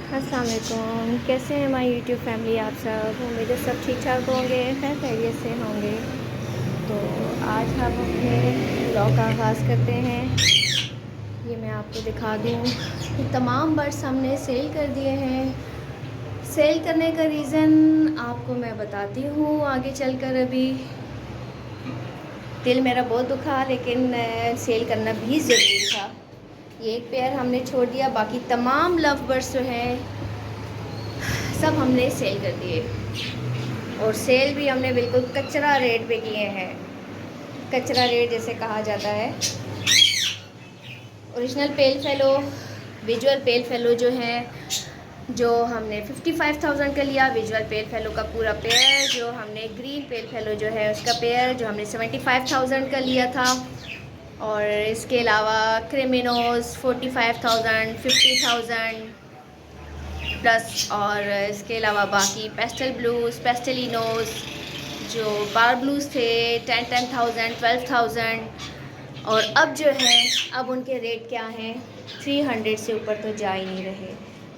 अस्सलाम वालेकुम। कैसे हैं हमारी यूट्यूब फैमिली? आप सब उम्मीद है सब ठीक ठाक होंगे, खैर खैरियत से होंगे। तो आज हम अपने ब्लॉग का आगाज़ करते हैं। ये मैं आपको दिखा दूँ, ये तमाम बर्ड्स हमने सेल कर दिए हैं। सेल करने का रीज़न आपको मैं बताती हूँ आगे चलकर। अभी दिल मेरा बहुत दुखा, लेकिन सेल करना भी ज़रूरी था। ये एक पेयर हमने छोड़ दिया, बाकी तमाम लव बर्ड्स जो हैं सब हमने सेल कर दिए। और सेल भी हमने बिल्कुल कचरा रेट पे किए हैं। कचरा रेट जैसे कहा जाता है। ओरिजिनल पेल फेलो, विजुअल पेल फेलो जो है, जो हमने 55,000 का लिया। विजुअल पेल फेलो का पूरा पेयर, जो हमने ग्रीन पेल फेलो जो है उसका पेयर, जो हमने 75,000 का लिया था। और इसके अलावा क्रिमिनोस 45,000, 50,000 प्लस। और इसके अलावा बाकी पेस्टल ब्लूज़, पेस्टलिनोस, जो बार ब्लूज़ थे 10,000, 12,000। और अब जो है, अब उनके रेट क्या हैं, 300 से ऊपर तो जा ही नहीं रहे।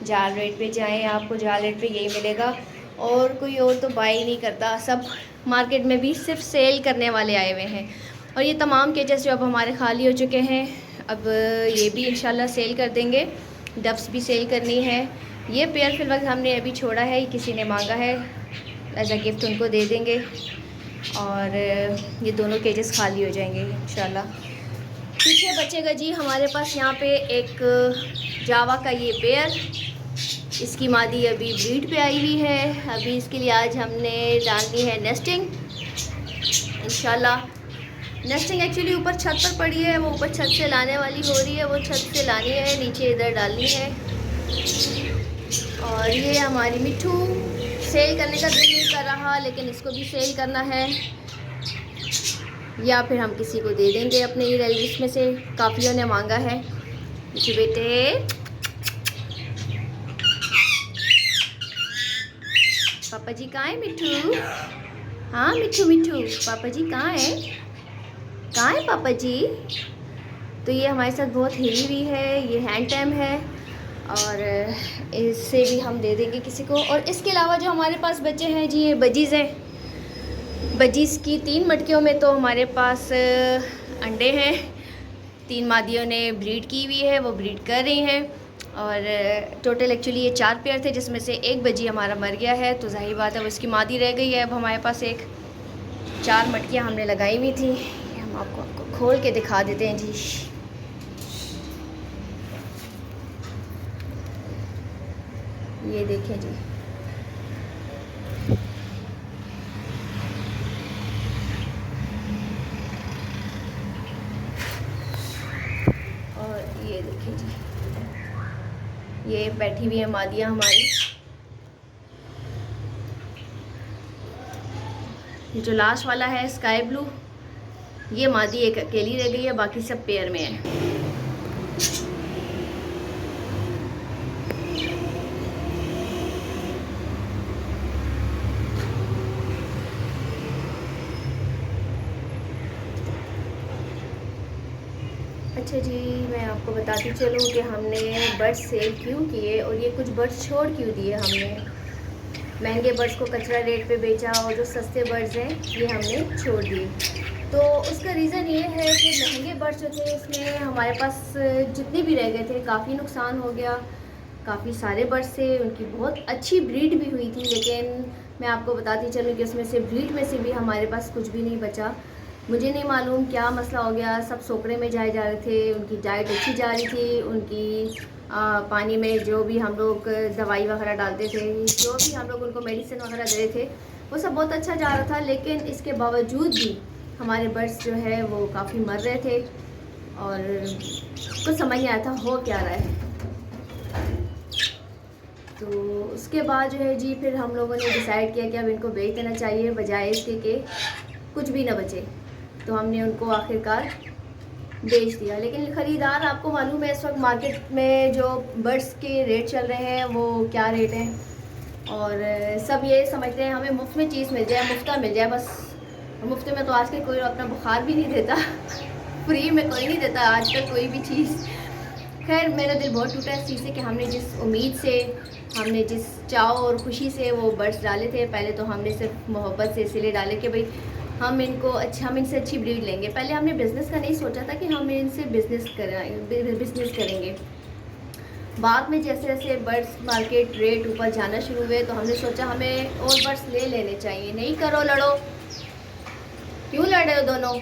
जाल रेट पे जाएं, आपको जाल रेट पे यही मिलेगा, और कोई और तो बाई नहीं करता। सब मार्केट में भी सिर्फ सेल करने वाले आए हुए हैं। और ये तमाम केजेस जो अब हमारे खाली हो चुके हैं, अब ये भी इंशाल्लाह सेल कर देंगे। डब्स भी सेल करनी है। ये पेयर फिलहाल हमने अभी छोड़ा है, किसी ने मांगा है, एज अ गिफ्ट उनको दे देंगे। और ये दोनों केजेस खाली हो जाएंगे इंशाल्लाह। पीछे बचेगा जी हमारे पास यहाँ पे एक जावा का ये पेयर। इसकी मादी अभी ब्रीड पे आई हुई है। अभी इसके लिए आज हमने डालनी है नेस्टिंग इंशाल्लाह। नेस्टिंग एक्चुअली ऊपर छत पर पड़ी है, वो ऊपर छत से लाने वाली हो रही है, वो छत से लानी है, नीचे इधर डालनी है। और ये हमारी मिट्ठू सेल करने का दिल नहीं कर रहा, लेकिन इसको भी सेल करना है, या फिर हम किसी को दे देंगे अपने ही रिलेटिव्स में से। काफ़ियों ने मांगा है। मिट्ठू बेटे, पापा जी कहाँ है मिट्ठू? हाँ मिट्ठू, मिट्ठू पापा जी कहाँ है? कहाँ है पापा जी? तो ये हमारे साथ बहुत हिली हुई है, ये हैंड टैम है, और इससे भी हम दे देंगे किसी को। और इसके अलावा जो हमारे पास बच्चे हैं जी, ये बजीज़ हैं। बजीज़ की 3 मटकियों में तो हमारे पास अंडे हैं। 3 मादियों ने ब्रीड की हुई है, वो ब्रीड कर रही हैं। और टोटल एक्चुअली ये 4 पेयर थे, जिसमें से एक बजी हमारा मर गया है, तो जाहिर बात है वो इसकी मादी रह गई है। अब हमारे पास एक 4 मटकियाँ हमने लगाई हुई थी, हम आपको खोल के दिखा देते हैं जी। ये देखें जी, और ये देखें जी, ये बैठी हुई है मादियाँ हमारी। ये जो लास्ट वाला है स्काई ब्लू, ये मादी एक अकेली रह गई है, बाकी सब पेयर में है। अच्छा जी, मैं आपको बताती चलूँ कि हमने बर्ड्स सेल क्यों किए और ये कुछ बर्ड्स छोड़ क्यों दिए। हमने महंगे बर्ड्स को कचरा रेट पे बेचा, और जो सस्ते बर्ड्स हैं ये हमने छोड़ दिए। तो उसका रीज़न ये है कि महंगे बर्ड्स जो थे, इसमें हमारे पास जितने भी रह गए थे काफ़ी नुकसान हो गया। काफ़ी सारे बर्ड्स थे, उनकी बहुत अच्छी ब्रीड भी हुई थी, लेकिन मैं आपको बताती चलूँ कि उसमें से ब्रीड में से भी हमारे पास कुछ भी नहीं बचा। मुझे नहीं मालूम क्या मसला हो गया, सब सोकड़े में जाए जा रहे थे। उनकी डाइट अच्छी जा रही थी, उनकी पानी में जो भी हम लोग दवाई वगैरह डालते थे, जो भी हम लोग उनको मेडिसिन वगैरह दे रहे थे, वो सब बहुत अच्छा जा रहा था। लेकिन इसके बावजूद भी हमारे बर्ड्स जो है वो काफ़ी मर रहे थे, और कुछ समझ नहीं आया था हो क्या रहा है। तो उसके बाद जो है जी, फिर हम लोगों ने डिसाइड किया कि अब इनको बेच देना चाहिए, बजाय इसके कि कुछ भी ना बचे। तो हमने उनको आखिरकार बेच दिया। लेकिन ख़रीदार, आपको मालूम है इस वक्त मार्केट में जो बर्ड्स के रेट चल रहे हैं वो क्या रेट हैं, और सब ये समझते हैं हमें मुफ्त में चीज़ मिल जाए, मुफ्ता मिल जाए बस। मुफ्त में तो आजकल कोई अपना बुखार भी नहीं देता फ्री में कोई नहीं देता आजकल कोई भी चीज़। खैर मेरा दिल बहुत टूटा है इस चीज़ से कि हमने जिस उम्मीद से, हमने जिस चाव और खुशी से वो बर्ड्स डाले थे, पहले तो हमने सिर्फ मोहब्बत से इसीलिए डाले कि भाई हम इनसे अच्छी ब्रीड लेंगे। पहले हमने बिज़नेस का नहीं सोचा था कि हम इनसे बिज़नेस करेंगे। बाद में जैसे जैसे बर्ड्स मार्केट रेट ऊपर जाना शुरू हुए तो हमने सोचा हमें और बर्ड्स ले लेने चाहिए। नहीं करो, लड़ो, क्यों लड़ रहे हो दोनों?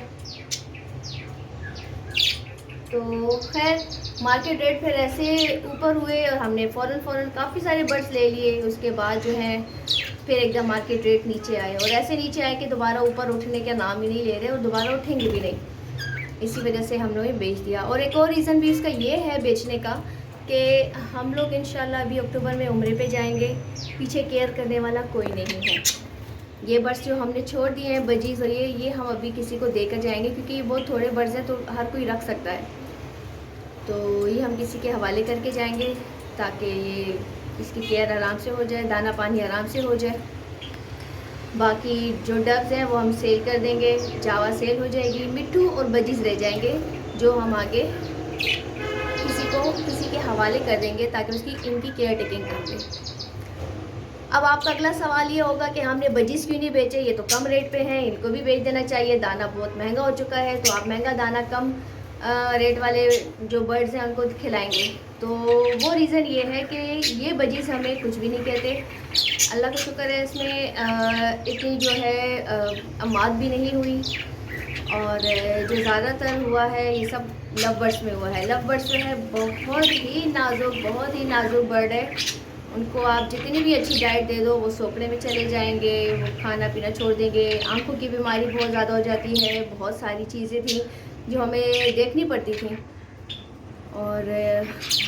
तो खैर मार्केट रेट फिर ऐसे ऊपर हुए और हमने फ़ौरन काफ़ी सारे बर्ड्स ले लिए। उसके बाद जो है फिर एकदम मार्केट रेट नीचे आए और ऐसे नीचे आए कि दोबारा ऊपर उठने का नाम ही नहीं ले रहे और दोबारा उठेंगे भी नहीं। इसी वजह से हम लोगों ने बेच दिया। और एक और रीज़न भी इसका ये है बेचने का कि हम लोग इंशाल्लाह अभी अक्टूबर में उम्रे पे जाएंगे, पीछे केयर करने वाला कोई नहीं है। ये बर्ड्स जो हमने छोड़ दिए हैं बजीज़ और ये हम अभी किसी को देकर जाएंगे क्योंकि ये बहुत थोड़े बर्ड्स हैं तो हर कोई रख सकता है। तो ये हम किसी के हवाले करके जाएंगे ताकि ये इसकी केयर आराम से हो जाए, दाना पानी आराम से हो जाए। बाकी जो डब्स हैं वो हम सेल कर देंगे, जावा सेल हो जाएगी, मिट्ठू और बजीज़ रह जाएंगे जो हम आगे किसी के हवाले कर देंगे ताकि इनकी केयर टेकिंग कर ले। अब आपका अगला सवाल ये होगा कि हमने बजीज़ क्यों नहीं बेचे, ये तो कम रेट पे हैं, इनको भी बेच देना चाहिए, दाना बहुत महंगा हो चुका है। तो आप महंगा दाना कम रेट वाले जो बर्ड्स हैं उनको खिलाएंगे। तो वो रीज़न ये है कि ये बजीज़ हमें कुछ भी नहीं कहते। अल्लाह का शुक्र है इसमें इतनी जो है अमात भी नहीं हुई और जो ज़्यादातर हुआ है ये सब लव बर्ड्स में हुआ है। लव बर्ड्स जो है बहुत ही नाजुक बर्ड है। उनको आप जितनी भी अच्छी डाइट दे दो वो सोखने में चले जाएंगे, वो खाना पीना छोड़ देंगे, आंखों की बीमारी बहुत ज़्यादा हो जाती है। बहुत सारी चीज़ें थी जो हमें देखनी पड़ती थी और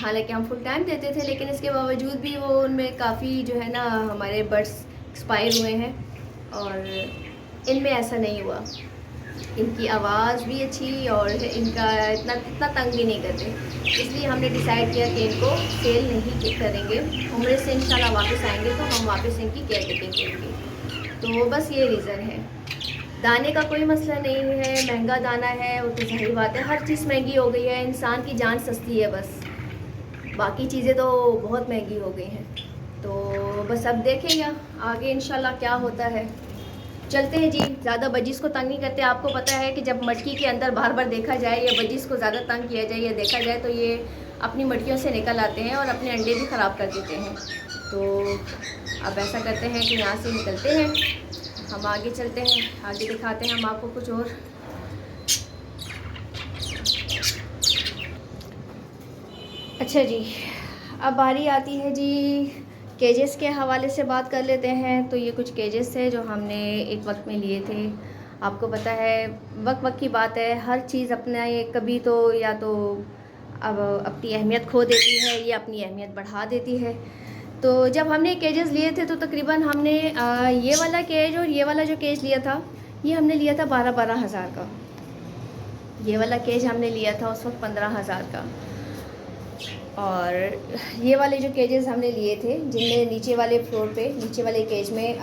हालांकि हम फुल टाइम देते थे लेकिन इसके बावजूद भी वो उनमें काफ़ी जो है ना हमारे बर्ड्स एक्सपायर हुए हैं और इनमें ऐसा नहीं हुआ। इनकी आवाज़ भी अच्छी और इनका इतना तंग भी नहीं करते। इसलिए हमने डिसाइड किया कि इनको सेल नहीं करेंगे। उम्रे से इंशाल्लाह वापस आएंगे तो हम वापस इनकी केयर टेकिंग करेंगे। तो बस ये रीज़न है। दाने का कोई मसला नहीं है, महंगा दाना है वो तो सही बात है, हर चीज़ महंगी हो गई है, इंसान की जान सस्ती है बस, बाकी चीज़ें तो बहुत महंगी हो गई हैं। तो बस अब देखेंगे आगे इंशाल्लाह क्या होता है। चलते हैं जी, ज़्यादा बजीज़ को तंग नहीं करते। आपको पता है कि जब मटकी के अंदर बार बार देखा जाए या बजीज़ को ज़्यादा तंग किया जाए या देखा जाए तो ये अपनी मटकियों से निकल आते हैं और अपने अंडे भी ख़राब कर देते हैं। तो अब ऐसा करते हैं कि यहाँ से निकलते हैं, हम आगे चलते हैं, आगे दिखाते हैं हम आपको कुछ और। अच्छा जी, अब बारी आती है जी केजेस के हवाले से बात कर लेते हैं। तो ये कुछ केजेस थे जो हमने एक वक्त में लिए थे। आपको पता है वक्त की बात है, हर चीज़ अपना ये कभी तो या तो अब अपनी अहमियत खो देती है या अपनी अहमियत बढ़ा देती है। तो जब हमने केजेस लिए थे तो तकरीबन हमने ये वाला केज और ये वाला जो केज लिया था ये हमने लिया था 12-12 हज़ार का। ये वाला केज हमने लिया था उस वक्त 15,000 का। और ये वाले जो केजेस हमने लिए थे जिनमें नीचे वाले फ्लोर पे नीचे वाले केज में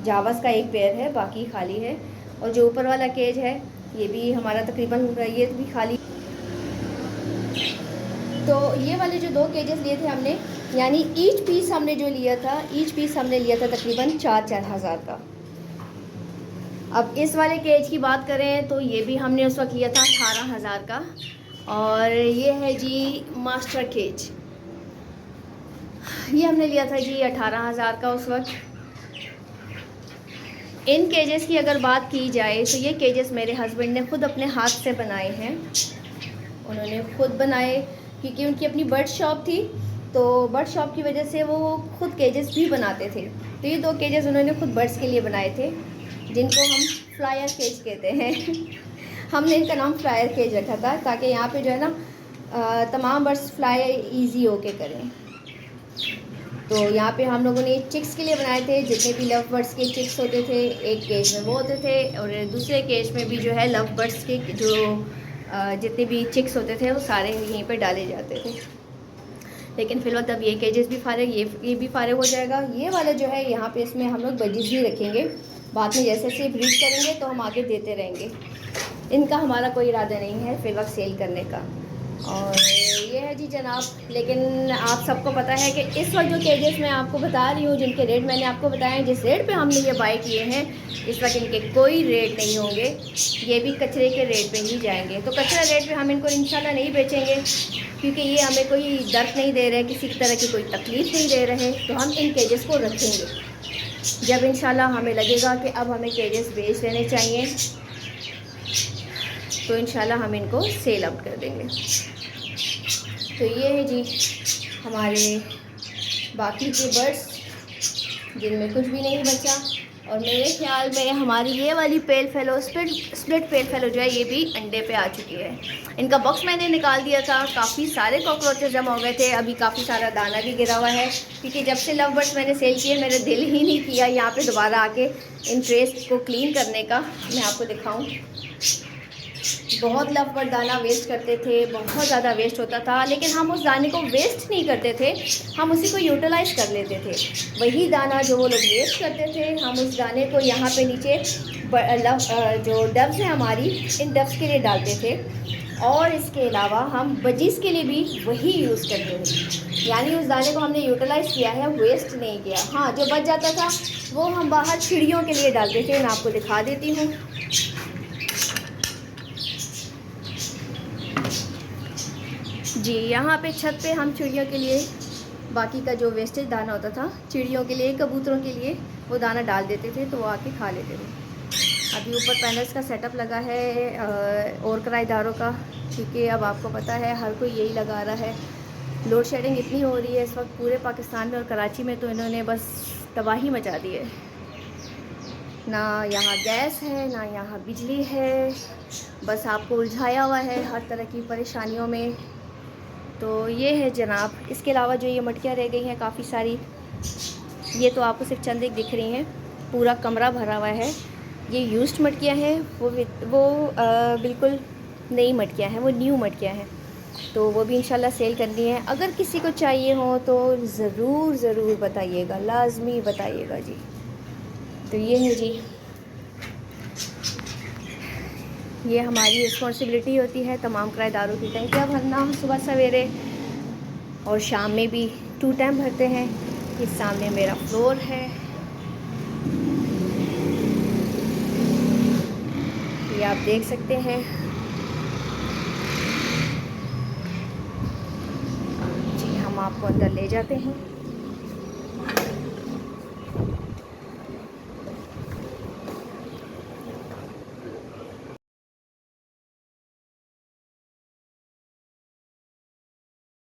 जावास का एक पेयर है, बाकी खाली है। और जो ऊपर वाला केज है ये भी हमारा तकरीबन ये भी खाली। तो ये वाले जो 2 केजेस लिए थे हमने, यानी ईच पीस हमने लिया था तकरीबन 4-4 हज़ार का। अब इस वाले केज की बात करें तो ये भी हमने उस वक्त लिया था 18,000 का। और ये है जी मास्टर केज, ये हमने लिया था जी 18,000 का उस वक्त। इन केजेस की अगर बात की जाए तो ये केजेस मेरे हस्बैंड ने ख़ुद अपने हाथ से बनाए हैं। उन्होंने ख़ुद बनाए क्योंकि उनकी अपनी बर्ड शॉप थी, तो बर्ड शॉप की वजह से वो ख़ुद केजेस भी बनाते थे। तो ये 2 केजेस उन्होंने ख़ुद बर्ड्स के लिए बनाए थे जिनको हम फ्लायर केज कहते हैं। हमने इनका नाम फ्लायर केज रखा था ताकि यहाँ पे जो है ना तमाम बर्ड्स फ्लाई इजी होके करें। तो यहाँ पे हम लोगों ने चिक्स के लिए बनाए थे, जितने भी लव बर्ड्स के चिक्स होते थे एक केज में वो होते थे और दूसरे केज में भी जो है लव बर्ड्स के जो जितने भी चिक्स होते थे वो सारे यहीं पे डाले जाते थे। लेकिन फ़िलहाल अब ये केजेस भी फारिग, ये भी फारिग हो जाएगा। ये वाला जो है यहाँ पे इसमें हम लोग बजीज़ भी रखेंगे, बाद में जैसे जैसे ब्रीड करेंगे तो हम आगे देते रहेंगे। इनका हमारा कोई इरादा नहीं है फ़िलहाल सेल करने का। और ये है जी जनाब। लेकिन आप सबको पता है कि इस वक्त जो केजेस मैं आपको बता रही हूँ, जिनके रेट मैंने आपको बताए हैं, जिस रेट पे हमने ये बाई किए हैं, इस वक्त इनके कोई रेट नहीं होंगे। ये भी कचरे के रेट पे ही जाएंगे। तो कचरा रेट पे हम इनको इंशाल्लाह नहीं बेचेंगे, क्योंकि ये हमें कोई दर्द नहीं दे रहे, किसी तरह की कोई तकलीफ़ नहीं दे रहे। तो हम इन केजेस को रखेंगे। जब इंशाल्लाह हमें लगेगा कि अब हमें केजेस बेच लेने चाहिए, तो इंशाल्लाह हम इनको सेल आउट कर देंगे। तो ये है जी हमारे बाकी के बर्ड्स, जिनमें कुछ भी नहीं बचा। और मेरे ख्याल में हमारी ये वाली पेल फेलो स्प्लिट पेल फेलो जो है, ये भी अंडे पे आ चुकी है। इनका बॉक्स मैंने निकाल दिया था, काफ़ी सारे कॉकरोचेस जमा हो गए थे। अभी काफ़ी सारा दाना भी गिरा हुआ है, क्योंकि जब से लव बर्ड्स मैंने सेल किए, मेरे दिल ही नहीं किया यहाँ पे दोबारा आके इन ट्रेस को क्लीन करने का। मैं आपको दिखाऊँ, बहुत लव बर्ड दाना वेस्ट करते थे, बहुत ज़्यादा वेस्ट होता था। लेकिन हम उस दाने को वेस्ट नहीं करते थे, हम उसी को यूटिलाइज कर लेते थे। वही दाना जो वो लोग वेस्ट करते थे, हम उस दाने को यहाँ पे नीचे जो डब्स हैं हमारी, इन डब्स के लिए डालते थे। और इसके अलावा हम बजीज़ के लिए भी वही यूज़ करते थे। यानी उस दाने को हमने यूटिलाइज़ किया है, वेस्ट नहीं किया। हाँ, जो बच जाता था वो हम बाहर चिड़ियों के लिए डालते थे। मैं आपको दिखा देती हूँ। जी, यहाँ पे छत पे हम चिड़ियों के लिए बाकी का जो वेस्टेज दाना होता था, चिड़ियों के लिए, कबूतरों के लिए वो दाना डाल देते थे, तो वो आके खा लेते थे। अभी ऊपर पैनल्स का सेटअप लगा है और किराएदारों का, क्योंकि अब आपको पता है हर कोई यही लगा रहा है। लोड शेडिंग इतनी हो रही है इस वक्त पूरे पाकिस्तान में और कराची में, तो इन्होंने बस तबाही मचा दी है। ना यहाँ गैस है, ना यहाँ बिजली है, बस आपको उलझाया हुआ है हर तरह की परेशानियों में। तो ये है जनाब। इसके अलावा जो ये मटकियाँ रह गई हैं काफ़ी सारी, ये तो आपको सिर्फ चंद एक दिख रही हैं, पूरा कमरा भरा हुआ है। ये यूज्ड मटकियाँ हैं, वो बिल्कुल नई मटकियाँ हैं, वो न्यू मटकियाँ हैं। तो वो भी इंशाल्लाह सेल करनी है। अगर किसी को चाहिए हो तो ज़रूर बताइएगा, लाजमी बताइएगा जी। तो ये है जी, ये हमारी रिस्पॉन्सिबिलिटी होती है तमाम किराएदारों की टंकियाँ भरना, सुबह सवेरे और शाम में भी 2 टाइम भरते हैं। इस सामने मेरा फ्लोर है, ये आप देख सकते हैं जी। हम आपको अंदर ले जाते हैं।